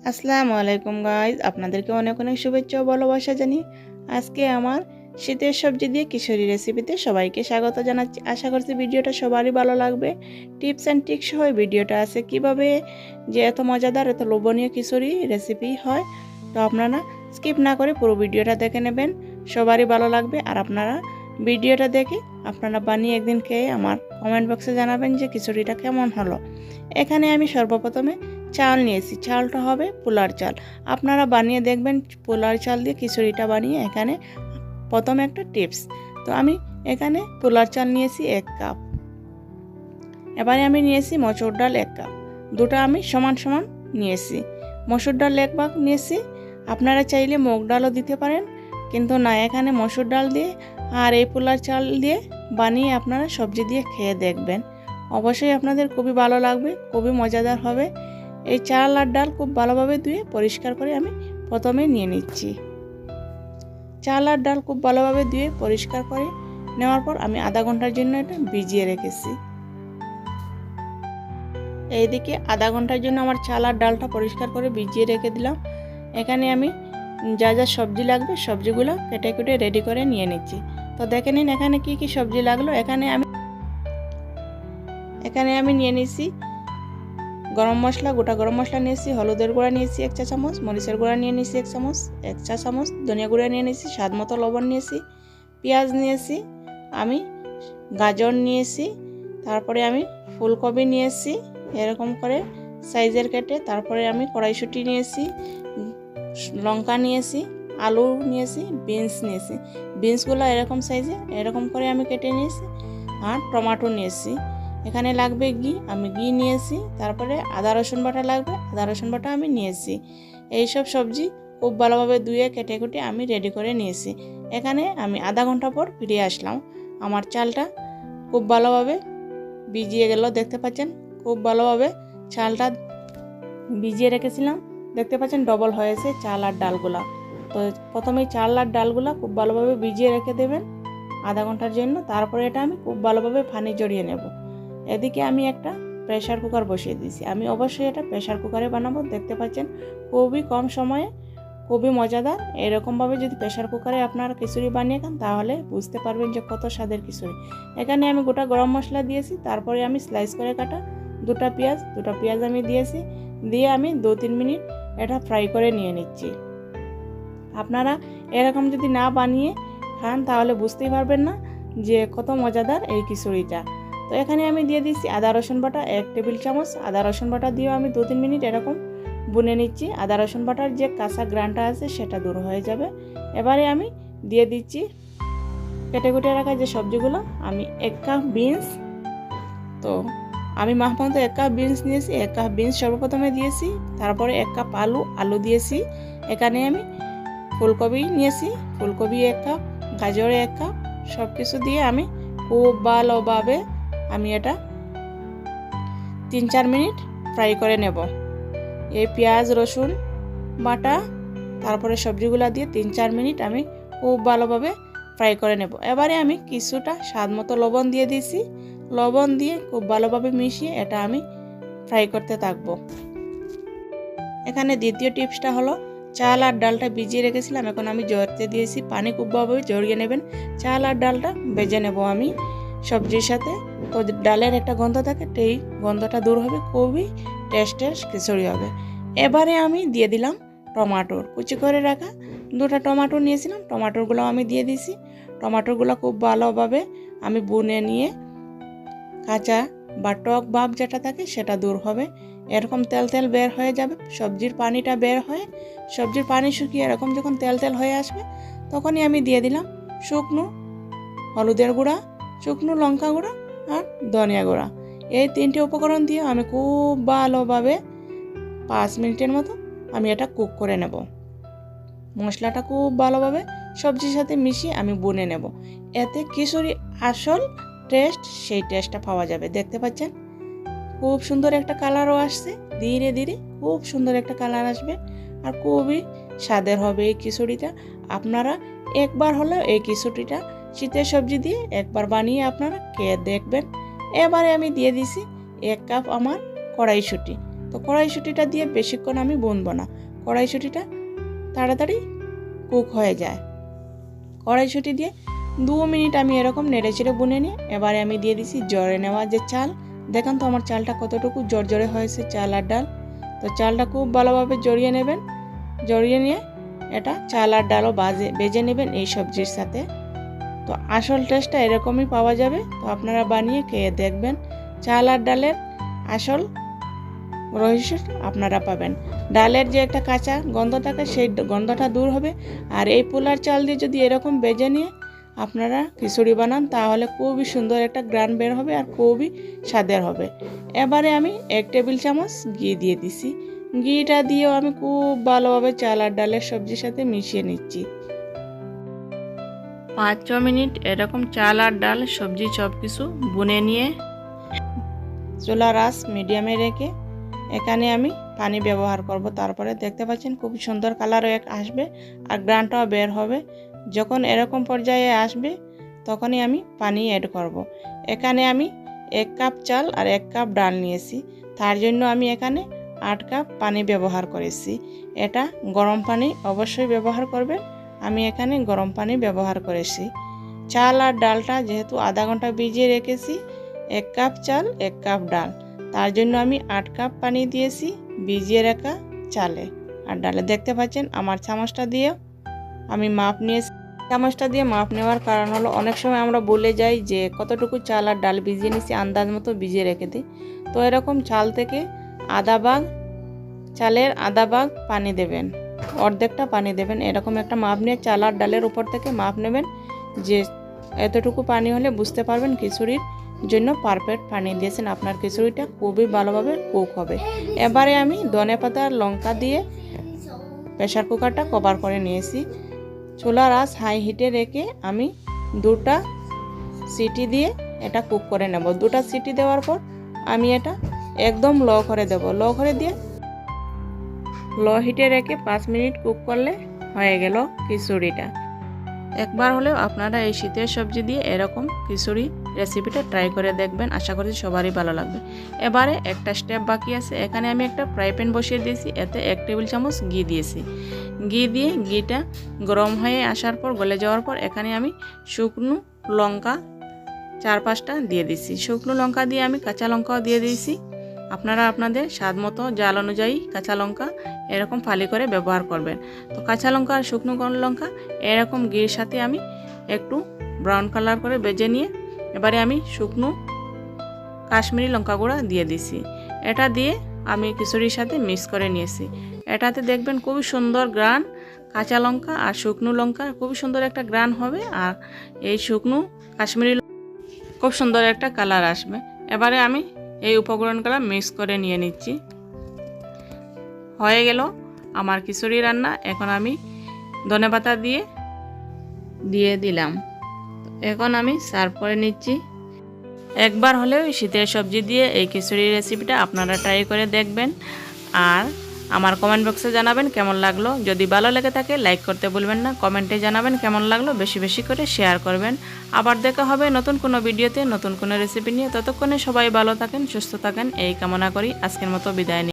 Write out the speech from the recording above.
আসসালামু আলাইকুম গাইজ, আপনাদেরকে অনেক অনেক শুভেচ্ছা ও ভালোবাসা জানি। আজকে আমার শীতের সবজি দিয়ে খিচুড়ি রেসিপিতে সবাইকে স্বাগত জানাচ্ছি। আশা করছি ভিডিওটা সবারই ভালো লাগবে। টিপস অ্যান্ড ট্রিক্স সহ ভিডিওটা আছে কিভাবে যে এত মজাদার এত লোভনীয় খিচুড়ি রেসিপি হয়। তো আপনারা স্কিপ না করে পুরো ভিডিওটা দেখে নেবেন, সবারই ভালো লাগবে। আর আপনারা ভিডিওটা দেখে আপনারা বানিয়ে একদিন খেয়ে আমার কমেন্ট বক্সে জানাবেন যে খিচুড়িটা কেমন হলো। এখানে আমি সর্বপ্রথমে চাল নিয়েছি, চালটা হবে পোলার চাল। আপনারা বানিয়ে দেখবেন পোলার চাল দিয়ে খিচুড়িটা বানিয়ে। এখানে প্রথমে একটা টিপস, তো আমি এখানে পোলার চাল নিয়েছি 1 কাপ। এবারে আমি নিয়েছি মসুর ডাল 1 কাপ, দুটো আমি সমান সমান নিয়েছি। মসুর ডাল 1 ভাগ নিয়েছি। আপনারা চাইলে মুগ ডালও দিতে পারেন, কিন্তু না, এখানে মসুর ডাল দিয়ে আর এই পোলার চাল দিয়ে বানিয়ে আপনারা সবজি দিয়ে খেয়ে দেখবেন, অবশ্যই আপনাদের খুবই ভালো লাগবে, খুবই মজাদার হবে। এই চাল আর ডাল খুব ভালোভাবে ধুয়ে পরিষ্কার করে আমি প্রথমে নিয়ে নিচ্ছি। চাল আর ডাল খুব ভালোভাবে ধুয়ে পরিষ্কার করে নেওয়ার পর আমি আধা ঘন্টার জন্য এটা ভিজিয়ে রেখেছি। এইদিকে আধা ঘন্টার জন্য আমার চাল আর ডালটা পরিষ্কার করে ভিজিয়ে রেখে দিলাম। এখানে আমি যা যা সবজি লাগবে সবজিগুলো কেটে কেটে রেডি করে নিয়ে নিচ্ছি। তো দেখে নিন এখানে কি কি সবজি লাগলো। এখানে আমি নিয়ে নিয়েছি গরম মশলা, গোটা গরম মশলা নিয়েছি, হলুদের গুঁড়া নিয়েছি 1 চা চামচ, মরিচের গুঁড়া নিয়ে নিয়েছি 1 চা চামচ, ধনিয়া গুঁড়া নিয়ে নিয়েছি, স্বাদ মতো লবণ নিয়েছি, পেঁয়াজ নিয়েছি, আমি গাজর নিয়েছি, তারপরে আমি ফুলকপি নিয়েছি এরকম করে সাইজের কেটে, তারপরে আমি কড়াইশুঁটি নিয়েছি, লঙ্কা নিয়েছি, আলু নিয়েছি, বিনস নিয়েছি, বিনসগুলো এরকম সাইজে এরকম করে আমি কেটে নিয়েছি, আর টমেটো নিয়েছি। এখানে লাগবে ঘি, আমি ঘি নিয়েছি, তারপরে আদা রসুন বাটা লাগবে, আদা রসুন বাটা আমি নিয়েছি। এইসব সবজি খুব ভালোভাবে ধুয়ে কেটে কুটে আমি রেডি করে নিয়েছি। এখানে আমি আধা ঘন্টা পর ফিরে আসলাম। আমার চালটা খুব ভালোভাবে ভিজিয়ে গেল, দেখতে পাচ্ছেন খুব ভালোভাবে চালটা ভিজিয়ে রেখেছিলাম। দেখতে পাচ্ছেন ডবল হয়েছে চাল আর ডালগুলা। তো প্রথমেই চাল আর ডালগুলা খুব ভালোভাবে ভিজিয়ে রেখে দেবেন আধা ঘন্টার জন্য। তারপরে এটা আমি খুব ভালোভাবে পানি জড়িয়ে নেব। এদিকে আমি একটা প্রেসার কুকার বসিয়ে দিয়েছি। আমি অবশ্যই এটা প্রেসার কুকারে বানাবো। দেখতে পাচ্ছেন খুবই কম সময়ে খুবই মজাদার। এরকমভাবে যদি প্রেসার কুকারে আপনারা খিচুড়ি বানিয়ে খান তাহলে বুঝতে পারবেন যে কত স্বাদের খিচুড়ি। এখানে আমি গোটা গরম মশলা দিয়েছি, তারপরে আমি স্লাইস করে কাটা দুটো পেঁয়াজ আমি দিয়েছি, দিয়ে আমি 2-3 মিনিট এটা ফ্রাই করে নিয়ে নিচ্ছি। আপনারা এরকম যদি না বানিয়ে খান তাহলে বুঝতেই পারবেন না যে কত মজাদার এই খিচুড়িটা। তো এখানে আমি দিয়ে দিচ্ছি আদা রসুন বাটা 1 টেবিল চামচ। আদা রসুন বাটা দিয়েও আমি 2-3 মিনিট এরকম বুনে নিচ্ছি। আদা রসুন বাটার যে কাঁচা গ্রানটা আছে সেটা দূর হয়ে যাবে। এবারে আমি দিয়ে দিচ্ছি কেটে কুটে রাখা যে সবজিগুলো। আমি 1 কাপ বিনস, তো আমি মাপমতো 1 কাপ বিনস নিয়েছি। 1 কাপ বিনস সর্বপ্রথমে দিয়েছি, তারপরে 1 কাপ আলু দিয়েছি। এখানে আমি ফুলকপি নিয়েছি, ফুলকপি 1 কাপ, গাজর 1 কাপ, সব কিছু দিয়ে আমি খুব ভালোভাবে আমি এটা 3-4 মিনিট ফ্রাই করে নেব। এই পেঁয়াজ রসুন বাটা তারপরে সবজিগুলো দিয়ে 3-4 মিনিট আমি খুব ভালোভাবে ফ্রাই করে নেব। এবারে আমি কিছুটা স্বাদ মতো লবণ দিয়ে দিয়েছি। লবণ দিয়ে খুব ভালোভাবে মিশিয়ে এটা আমি ফ্রাই করতে থাকবো। এখানে দ্বিতীয় টিপসটা হলো চাল আর ডালটা ভিজিয়ে রেখেছিলাম, এখন আমি জড়তে দিয়েছি। পানি খুব ভালোভাবে জড়িয়ে নেবেন। চাল আর ডালটা ভেজে নেব আমি সবজির সাথে। তো ডালের একটা গন্ধ থাকে, এই গন্ধটা দূর হবে, খুবই টেস্টের খিচুড়ি হবে। এবারে আমি দিয়ে দিলাম টমাটোর কুচি করে রাখা 2টা টমাটো নিয়েছিলাম, টমাটোরগুলো আমি দিয়ে দিয়েছি। টমাটোরগুলো খুব ভালোভাবে আমি বুনে নিয়ে কাঁচা বা টক ভাব যেটা থাকে সেটা দূর হবে। এরকম তেল তেল বের হয়ে যাবে, সবজির পানিটা বের হয়ে, সবজির পানি শুকিয়ে এরকম যখন তেল তেল হয়ে আসবে তখনই আমি দিয়ে দিলাম শুকনো হলুদের গুঁড়া, শুকনো লঙ্কা গুঁড়া আর ধনিয়া গুঁড়া। এই 3টে উপকরণ দিয়ে আমি খুব ভালোভাবে 5 মিনিটের মতো আমি এটা কুক করে নেব। মশলাটা খুব ভালোভাবে সবজির সাথে মিশিয়ে আমি বুনে নেব। এতে খিচুড়ি আসল টেস্ট, সেই টেস্টটা পাওয়া যাবে। দেখতে পাচ্ছেন খুব সুন্দর একটা কালারও আসছে, ধীরে ধীরে খুব সুন্দর একটা কালার আসবে আর খুবই স্বাদের হবে এই খিচুড়িটা। আপনারা একবার হলেও এই খিচুড়িটা শীতের সবজি দিয়ে একবার বানিয়ে আপনারা খেয়ে দেখবেন। এবারে আমি দিয়ে দিছি 1 কাপ আমার কড়াইশুঁটি। তো কড়াইশুঁটিটা দিয়ে বেশিক্ষণ আমি বুনবো না, কড়াইশুঁটিটা তাড়াতাড়ি কুক হয়ে যায়। কড়াইশুঁটি দিয়ে 2 মিনিট আমি এরকম নেড়েচেড়ে বুনে নিয়ে এবারে আমি দিয়ে দিছি জড়ে নেওয়া যে চাল। দেখেন তো আমার চালটা কতটুকু জড়জড়ে হয়েছে, চাল আর ডাল। তো চালটা খুব ভালোভাবে জড়িয়ে নেবেন, জড়িয়ে নিয়ে এটা চাল আর ডালও বেজে নেবেন এই সবজির সাথে। তো আসল টেস্টটা এরকমই পাওয়া যাবে। তো আপনারা বানিয়ে খেয়ে দেখবেন, চাল আর ডালের আসল রহস্য আপনারা পাবেন। ডালের যে একটা কাঁচা গন্ধ থাকে সেই গন্ধটা দূর হবে। আর এই পোলার চাল দিয়ে যদি এরকম বেজে নিয়ে আপনারা খিচুড়ি বানান তাহলে খুবই সুন্দর একটা গ্রান বের হবে আর খুবই স্বাদের হবে। এবারে আমি 1 টেবিল চামচ ঘি দিয়ে দিছি। ঘিটা দিয়েও আমি খুব ভালোভাবে চাল আর ডালের সবজির সাথে মিশিয়ে নিচ্ছি। 5-6 মিনিট এরকম চাল আর ডাল সবজি সব কিছু বুনে নিয়ে চুলার আঁচ মিডিয়ামে রেখে এখানে আমি পানি ব্যবহার করব। তারপরে দেখতে পাচ্ছেন খুব সুন্দর কালারও আসবে আর গ্রানটাও বের হবে। যখন এরকম পর্যায়ে আসবে তখনই আমি পানি অ্যাড করব। এখানে আমি 1 কাপ চাল আর 1 কাপ ডাল নিয়েছি, তার জন্য আমি এখানে 8 কাপ পানি ব্যবহার করেছি। এটা গরম পানি অবশ্যই ব্যবহার করবেন, আমি এখানে গরম পানি ব্যবহার করেছি। চাল আর ডালটা যেহেতু আধা ঘন্টা ভিজিয়ে রেখেছি, 1 কাপ চাল 1 কাপ ডাল, তার জন্য আমি 8 কাপ পানি দিয়েছি ভিজিয়ে রাখা চালে আর ডালে। দেখতে পাচ্ছেন আমার চামচটা দিয়ে আমি মাপ নিয়েছি। চামচটা দিয়ে মাপ নেওয়ার কারণ হলো অনেক সময় আমরা বলে যাই যে কতটুকু চাল আর ডাল ভিজিয়ে নিয়েছি, আন্দাজ মতো ভিজিয়ে রেখে দিই। তো এরকম চাল থেকে চালের আধা ভাগ পানি দেবেন, অর্ধেকটা পানি দেবেন। এরকম একটা মাপ নিয়ে চাল আর ডালের উপর থেকে মাপ নেবেন যে এতটুকু পানি হলে বুঝতে পারবেন খিচুড়ির জন্য পারফেক্ট পানি দিয়েছেন, আপনার খিচুড়িটা খুবই ভালোভাবে কুক হবে। এবারে আমি ধনেপাতা আর লঙ্কা দিয়ে প্রেসার কুকারটা কভার করে নিয়েছি। চুলার আঁচ হাই হিটে রেখে আমি 2টা সিটি দিয়ে এটা কুক করে নেব। 2টা সিটি দেওয়ার পর আমি এটা একদম লো করে দেব। লো করে দিয়ে লো হিটে রেখে 5 মিনিট কুক করলে হয়ে গেল খিচুড়িটা। একবার হলেও আপনারা এই শীতের সবজি দিয়ে এরকম খিচুড়ি রেসিপিটা ট্রাই করে দেখবেন, আশা করছি সবারই ভালো লাগবে। এবারে একটা স্টেপ বাকি আছে। এখানে আমি একটা ফ্রাই প্যান বসিয়ে দিয়েছি, এতে 1 টেবিল চামচ ঘি দিয়েছি। ঘি দিয়ে ঘিটা গরম হয়ে আসার পর, গলে যাওয়ার পর এখানে আমি শুকনো লঙ্কা 4-5টা দিয়ে দিয়েছি। শুকনো লঙ্কা দিয়ে আমি কাঁচা লঙ্কাও দিয়ে দিয়েছি। আপনারা আপনাদের স্বাদ মতো জাল অনুযায়ী কাঁচা লঙ্কা এরকম ফালি করে ব্যবহার করবেন। তো কাঁচা লঙ্কা আর শুকনো লঙ্কা এরকম ঘির সাথে আমি একটু ব্রাউন কালার করে ভেজে নিয়ে এবারে আমি শুকনো কাশ্মীরি লঙ্কা গুঁড়া দিয়ে দিছি। এটা দিয়ে আমি খিচুড়ির সাথে মিক্স করে নিয়েছি। এটাতে দেখবেন খুবই সুন্দর গ্রান, কাঁচা লঙ্কা আর শুকনো লঙ্কা খুবই সুন্দর একটা গ্রান হবে আর এই শুকনো কাশ্মীরি খুব সুন্দর একটা কালার আসবে। এবারে আমি এই উপকরণগুলো মিক্স করে নিয়ে নিচ্ছি। হয়ে গেল আমার খিচুড়ি রান্না। এখন আমি ধনেপাতা দিয়ে দিলাম। এখন আমি সার্ভ করে নিচ্ছি। একবার হলেও শীতের সবজি দিয়ে এই খিচুড়ির রেসিপিটা আপনারা ট্রাই করে দেখবেন আর আমার কমেন্ট বক্সে জানাবেন কেমন লাগলো। যদি ভালো লেগে থাকে লাইক করতে ভুলবেন না, কমেন্টে জানাবেন কেমন লাগলো, বেশি বেশি করে শেয়ার করবেন। আবার দেখা হবে নতুন কোনো ভিডিওতে নতুন কোনো রেসিপি নিয়ে। ততক্ষণে সবাই ভালো থাকেন, সুস্থ থাকেন এই কামনা করি। আজকের মতো বিদায় নিই।